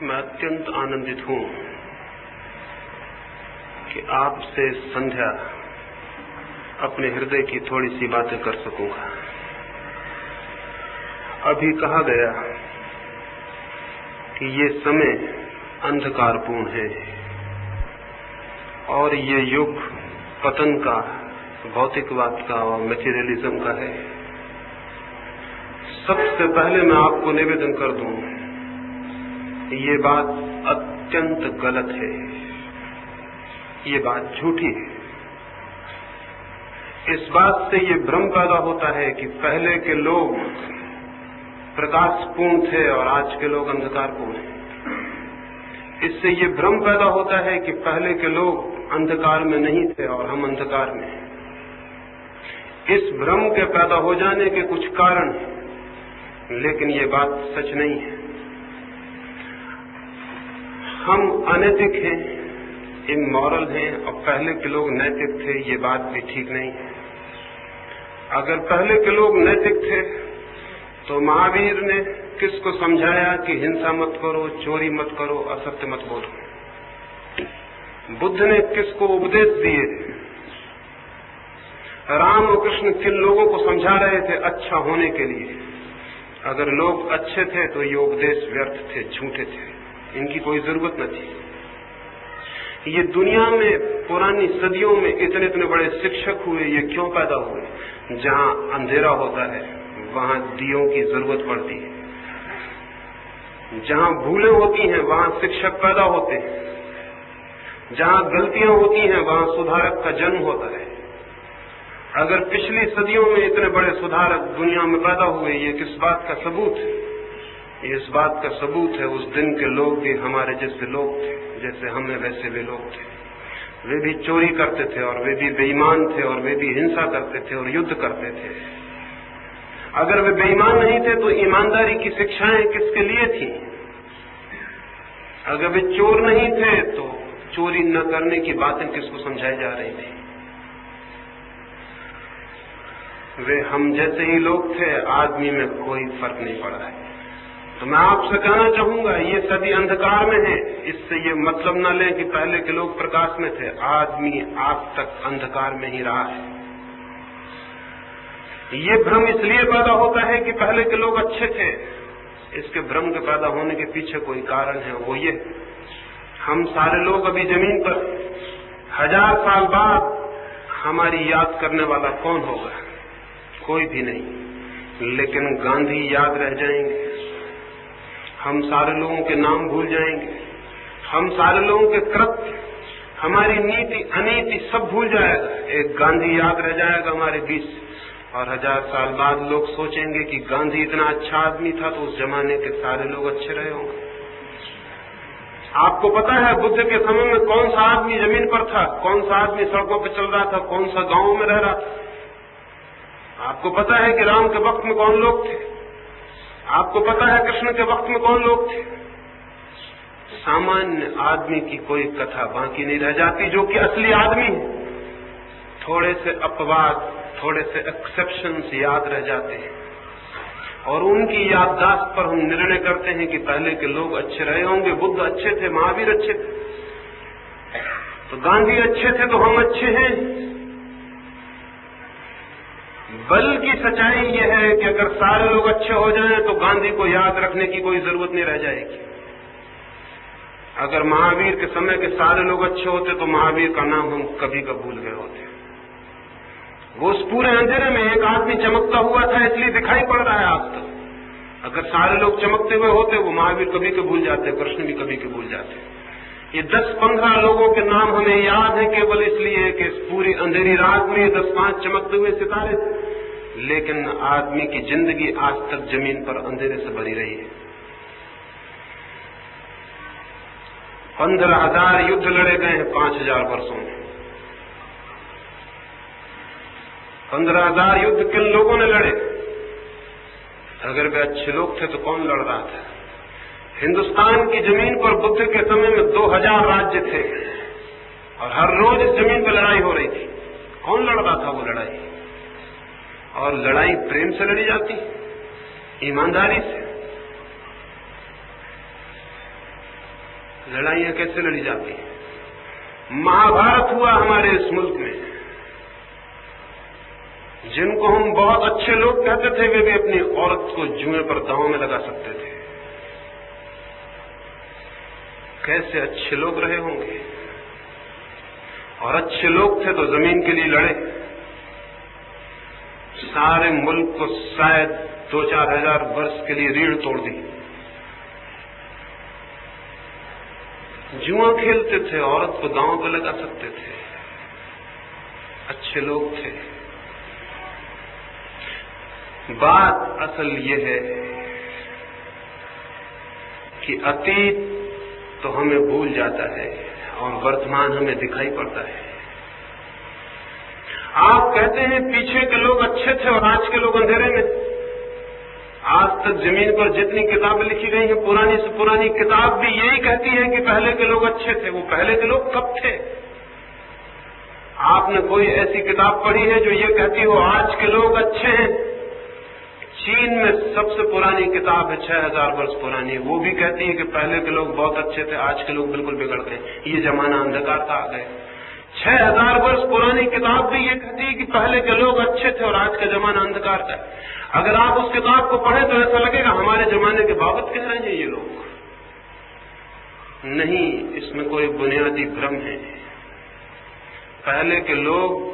मैं अत्यंत आनंदित हूं कि आपसे संध्या अपने हृदय की थोड़ी सी बातें कर सकूंगा। अभी कहा गया कि ये समय अंधकारपूर्ण है और ये युग पतन का, भौतिकवाद का और मटेरियलिज्म का है। सबसे पहले मैं आपको निवेदन कर दूं, ये बात अत्यंत गलत है, ये बात झूठी है। इस बात से ये भ्रम पैदा होता है कि पहले के लोग प्रकाशपूर्ण थे और आज के लोग अंधकारपूर्ण हैं। इससे ये भ्रम पैदा होता है कि पहले के लोग अंधकार में नहीं थे और हम अंधकार में हैं। इस भ्रम के पैदा हो जाने के कुछ कारण हैं, लेकिन ये बात सच नहीं है। हम अनैतिक हैं, इमोरल हैं और पहले के लोग नैतिक थे, ये बात भी ठीक नहीं है। अगर पहले के लोग नैतिक थे तो महावीर ने किसको समझाया कि हिंसा मत करो, चोरी मत करो, असत्य मत बोलो? बुद्ध ने किसको उपदेश दिए? राम और कृष्ण किन लोगों को समझा रहे थे अच्छा होने के लिए? अगर लोग अच्छे थे तो ये उपदेश व्यर्थ थे, झूठे थे, इनकी कोई जरूरत न थी। ये दुनिया में पुरानी सदियों में इतने इतने बड़े शिक्षक हुए, ये क्यों पैदा हुए? जहां अंधेरा होता है वहां दियों की जरूरत पड़ती है, जहां भूलें होती हैं वहां शिक्षक पैदा होते हैं, जहां गलतियां होती हैं वहां सुधारक का जन्म होता है। अगर पिछली सदियों में इतने बड़े सुधारक दुनिया में पैदा हुए, ये किस बात का सबूत है? इस बात का सबूत है उस दिन के लोग भी हमारे जैसे लोग थे, जैसे हमें वैसे वे लोग थे। वे भी चोरी करते थे और वे भी बेईमान थे और वे भी हिंसा करते थे और युद्ध करते थे। अगर वे बेईमान नहीं थे तो ईमानदारी की शिक्षाएं किसके लिए थी? अगर वे चोर नहीं थे तो चोरी न करने की बातें किसको समझाई जा रही थी? वे हम जैसे ही लोग थे, आदमी में कोई फर्क नहीं पड़ा है। तो मैं आपसे कहना चाहूंगा, ये सदी अंधकार में है, इससे ये मतलब न लें कि पहले के लोग प्रकाश में थे। आदमी आज तक अंधकार में ही रहा है। ये भ्रम इसलिए पैदा होता है कि पहले के लोग अच्छे थे। इसके भ्रम के पैदा होने के पीछे कोई कारण है, वो ये, हम सारे लोग अभी जमीन पर 1000 साल बाद हमारी याद करने वाला कौन होगा? कोई भी नहीं। लेकिन गांधी याद रह जाएंगे, हम सारे लोगों के नाम भूल जाएंगे, हम सारे लोगों के कृत्य, हमारी नीति अनीति सब भूल जाएगा। एक गांधी याद रह जाएगा हमारे बीच, और 1000 साल बाद लोग सोचेंगे कि गांधी इतना अच्छा आदमी था तो उस जमाने के सारे लोग अच्छे रहे होंगे। आपको पता है बुद्ध के समय में कौन सा आदमी जमीन पर था, कौन सा आदमी सड़कों पर चल रहा था, कौन सा गांव में रह रहा था? आपको पता है कि राम के वक्त में कौन लोग थे? आपको पता है कृष्ण के वक्त में कौन लोग थे? सामान्य आदमी की कोई कथा बाकी नहीं रह जाती, जो कि असली आदमी है। थोड़े से अपवाद, थोड़े से एक्सेप्शंस याद रह जाते हैं और उनकी याददाश्त पर हम निर्णय करते हैं कि पहले के लोग अच्छे रहे होंगे। बुद्ध अच्छे थे, महावीर अच्छे थे, तो गांधी अच्छे थे तो हम अच्छे हैं। बल्कि सच्चाई यह है कि अगर सारे लोग अच्छे हो जाएं तो गांधी को याद रखने की कोई जरूरत नहीं रह जाएगी। अगर महावीर के समय के सारे लोग अच्छे होते तो महावीर का नाम हम कभी का भूल गए होते। वो उस पूरे अंधेरे में एक आदमी चमकता हुआ था, इसलिए दिखाई पड़ रहा है आज तक। अगर सारे लोग चमकते हुए होते, वो महावीर कभी के भूल जाते, कृष्ण भी कभी के भूल जाते। ये 10-15 लोगों के नाम हमें याद है केवल इसलिए कि इस पूरी अंधेरी रात में 10-5 चमकते हुए सितारे थे। लेकिन आदमी की जिंदगी आज तक जमीन पर अंधेरे से भरी रही है। 15,000 युद्ध लड़े गए हैं 5,000 वर्षों में। 15,000 युद्ध किन लोगों ने लड़े? अगर वे अच्छे लोग थे तो कौन लड़ रहा था? हिंदुस्तान की जमीन पर बुद्ध के समय में 2000 राज्य थे और हर रोज इस जमीन पर लड़ाई हो रही थी। कौन लड़ रहा था वो लड़ाई? और लड़ाई प्रेम से लड़ी जाती, ईमानदारी से। लड़ाइयां कैसे लड़ी जाती हैं। महाभारत हुआ हमारे इस मुल्क में। जिनको हम बहुत अच्छे लोग कहते थे, वे भी अपनी औरत को जुए पर दांव में लगा सकते थे। कैसे अच्छे लोग रहे होंगे, और अच्छे लोग थे तो जमीन के लिए लड़े। सारे मुल्क को शायद 2-4 हजार वर्ष के लिए रीढ़ तोड़ दी। जुआ खेलते थे, औरत को दांव पे लगा सकते थे, अच्छे लोग थे। बात असल ये है कि अतीत तो हमें भूल जाता है और वर्तमान हमें दिखाई पड़ता है। आप कहते हैं पीछे के लोग अच्छे थे और आज के लोग अंधेरे में। आज तक जमीन पर जितनी किताबें लिखी गई हैं, पुरानी से पुरानी किताब भी यही कहती है कि पहले के लोग अच्छे थे। वो पहले के लोग कब थे? आपने कोई ऐसी किताब पढ़ी है जो ये कहती हो आज के लोग अच्छे हैं? चीन में सबसे पुरानी किताब है, 6000 वर्ष पुरानी, वो भी कहती है कि पहले के लोग बहुत अच्छे थे, आज के लोग बिल्कुल बिगड़ गए, ये जमाना अंधकार का आ गए। 6000 वर्ष पुरानी किताब भी ये कहती है कि पहले के लोग अच्छे थे और आज का जमाना अंधकार का है। अगर आप उस किताब को पढ़ें तो ऐसा लगेगा हमारे जमाने के बाबत कह रहे हैं ये लोग। नहीं, इसमें कोई बुनियादी भ्रम है। पहले के लोग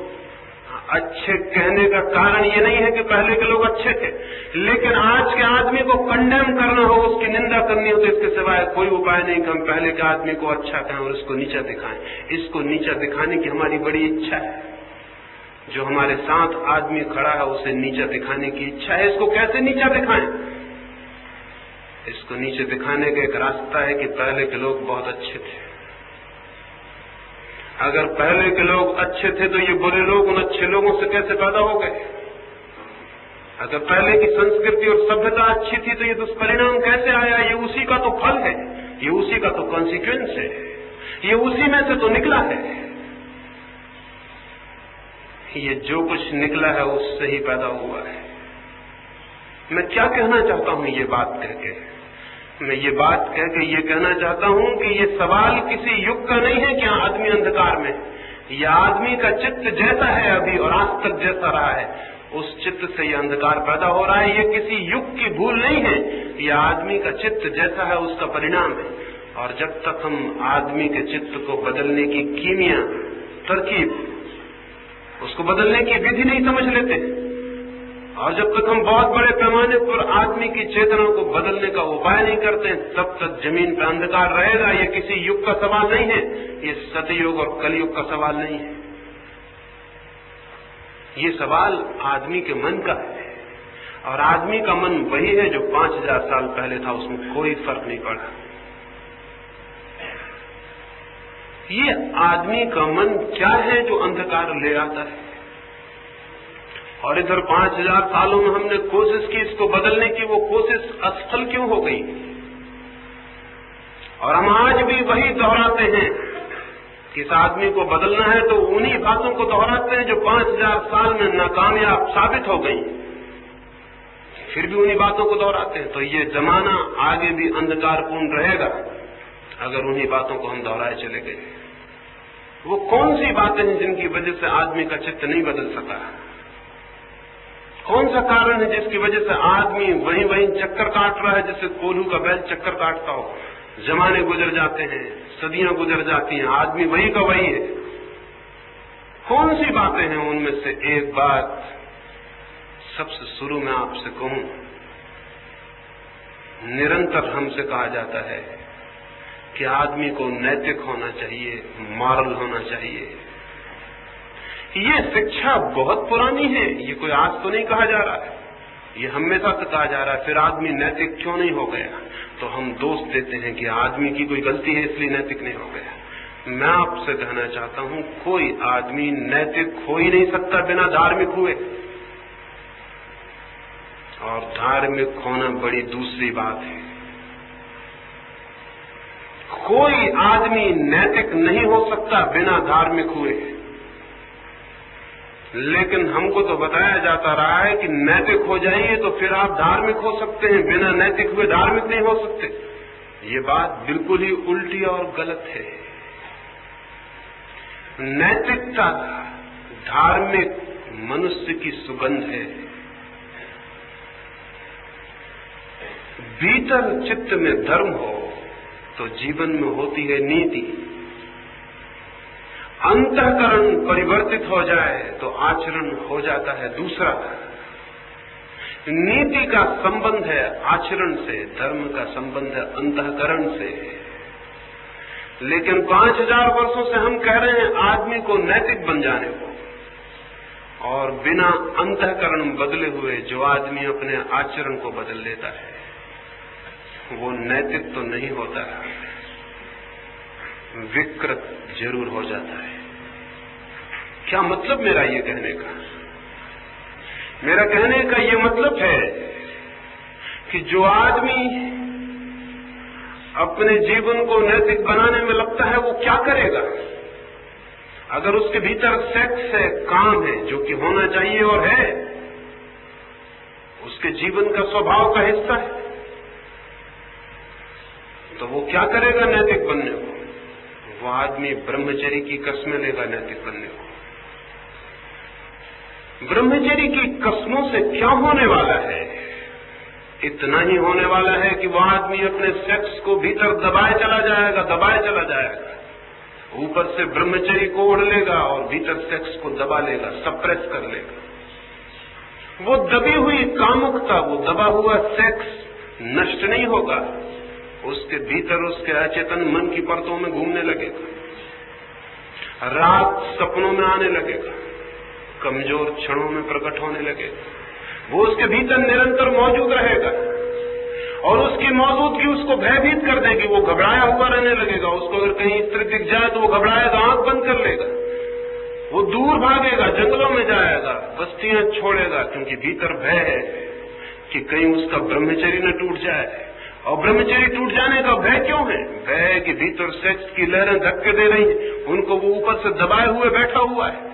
अच्छे कहने का कारण ये नहीं है कि पहले के लोग अच्छे थे, लेकिन आज के आदमी को कंडेम करना हो, उसकी निंदा करनी हो, तो इसके सिवाय कोई उपाय नहीं कि हम पहले के आदमी को अच्छा कहें और इसको नीचा दिखाएं। इसको नीचा दिखाने की हमारी बड़ी इच्छा है। जो हमारे साथ आदमी खड़ा है उसे नीचा दिखाने की इच्छा है। इसको कैसे नीचा दिखाएं? इसको नीचे दिखाने का एक रास्ता है कि पहले के लोग बहुत अच्छे थे। अगर पहले के लोग अच्छे थे तो ये बुरे लोग उन अच्छे लोगों से कैसे पैदा हो गए? अगर पहले की संस्कृति और सभ्यता अच्छी थी तो ये दुष्परिणाम कैसे आया? ये उसी का तो फल है, ये उसी का तो कॉन्सिक्वेंस है, ये उसी में से तो निकला है। ये जो कुछ निकला है उससे ही पैदा हुआ है। मैं क्या कहना चाहता हूं ये बात कहके? मैं ये बात कह के ये कहना चाहता हूं कि ये सवाल किसी युग का नहीं है कि आदमी अंधकार में। ये आदमी का चित्त जैसा है अभी और आज तक जैसा रहा है, उस चित्त से ये अंधकार पैदा हो रहा है। ये किसी युग की भूल नहीं है, ये आदमी का चित्त जैसा है उसका परिणाम है। और जब तक हम आदमी के चित्त को बदलने की कीमिया, तरकीब, उसको बदलने की विधि नहीं समझ लेते, और जब तक हम बहुत बड़े पैमाने पर आदमी की चेतना को बदलने का उपाय नहीं करते, तब तक जमीन पर अंधकार रहेगा। ये किसी युग का सवाल नहीं है, ये सतयुग और कलयुग का सवाल नहीं है। ये सवाल आदमी के मन का है, और आदमी का मन वही है जो 5000 साल पहले था, उसमें कोई फर्क नहीं पड़ा। ये आदमी का मन क्या है जो अंधकार ले आता है? और इधर 5000 सालों में हमने कोशिश की इसको बदलने की, वो कोशिश असफल क्यों हो गई? और हम आज भी वही दोहराते हैं कि इस आदमी को बदलना है तो उन्हीं बातों को दोहराते हैं जो 5000 साल में नाकामयाब साबित हो गई, फिर भी उन्हीं बातों को दोहराते हैं। तो ये जमाना आगे भी अंधकारपूर्ण रहेगा अगर उन्हीं बातों को हम दोहराए चले गए। वो कौन सी बातें हैं जिनकी वजह से आदमी का चित्त नहीं बदल सका? कौन सा कारण है जिसकी वजह से आदमी वहीं वहीं चक्कर काट रहा है, जैसे कोल्हू का बैल चक्कर काटता हो? जमाने गुजर जाते हैं, सदियां गुजर जाती हैं, आदमी वही का वही है। कौन सी बातें हैं? उनमें से एक बात सबसे शुरू में आपसे कहूं, निरंतर हमसे कहा जाता है कि आदमी को नैतिक होना चाहिए, मॉरल होना चाहिए। ये शिक्षा बहुत पुरानी है, ये कोई आज तो नहीं कहा जा रहा है, ये हमेशा से कहा जा रहा है। फिर आदमी नैतिक क्यों नहीं हो गया? तो हम दोष देते हैं कि आदमी की कोई गलती है इसलिए नैतिक नहीं हो गया। मैं आपसे कहना चाहता हूं, कोई आदमी नैतिक हो ही नहीं सकता बिना धार्मिक हुए, और धार्मिक होना बड़ी दूसरी बात है। कोई आदमी नैतिक नहीं हो सकता बिना धार्मिक हुए, लेकिन हमको तो बताया जाता रहा है कि नैतिक हो जाइए तो फिर आप धार्मिक हो सकते हैं, बिना नैतिक हुए धार्मिक नहीं हो सकते। ये बात बिल्कुल ही उल्टी और गलत है। नैतिकता धार्मिक मनुष्य की सुगंध है। भीतर चित्त में धर्म हो तो जीवन में होती है नीति। अंतःकरण परिवर्तित हो जाए तो आचरण हो जाता है दूसरा। नीति का संबंध है आचरण से, धर्म का संबंध है अंतःकरण से। लेकिन 5000 वर्षों से हम कह रहे हैं आदमी को नैतिक बन जाने को, और बिना अंतःकरण बदले हुए जो आदमी अपने आचरण को बदल लेता है वो नैतिक तो नहीं होता, विकृत जरूर हो जाता है। क्या मतलब मेरा ये कहने का? मेरा कहने का ये मतलब है कि जो आदमी अपने जीवन को नैतिक बनाने में लगता है वो क्या करेगा? अगर उसके भीतर सेक्स है, काम है, जो कि होना चाहिए और है, उसके जीवन का स्वभाव का हिस्सा है, तो वो क्या करेगा नैतिक बनने को? वो आदमी ब्रह्मचर्य की कस्में लेगा नैतिक बनने को। ब्रह्मचर्य की कस्मों से क्या होने वाला है? इतना ही होने वाला है कि वह आदमी अपने सेक्स को भीतर दबाए चला जाएगा। ऊपर से ब्रह्मचर्य को ओढ़ लेगा और भीतर सेक्स को दबा लेगा, सप्रेस कर लेगा। वो दबी हुई कामुकता, वो दबा हुआ सेक्स नष्ट नहीं होगा, उसके भीतर उसके अचेतन मन की परतों में घूमने लगेगा, रात सपनों में आने लगेगा, कमजोर क्षणों में प्रकट होने लगेगा। वो उसके भीतर निरंतर मौजूद रहेगा और उसकी मौजूदगी उसको भयभीत कर देगी। वो घबराया हुआ रहने लगेगा। उसको अगर कहीं स्त्री दिख जाए तो वो घबराएगा, आंख बंद कर लेगा, वो दूर भागेगा, जंगलों में जाएगा, बस्तियां छोड़ेगा, क्योंकि भीतर भय है कि कहीं उसका ब्रह्मचर्य न टूट जाए। और ब्रह्मचर्य टूट जाने का भय क्यों है? भय है कि भीतर सेक्स की लहरें धक्के दे रही हैं, उनको वो ऊपर से दबाए हुए बैठा हुआ है।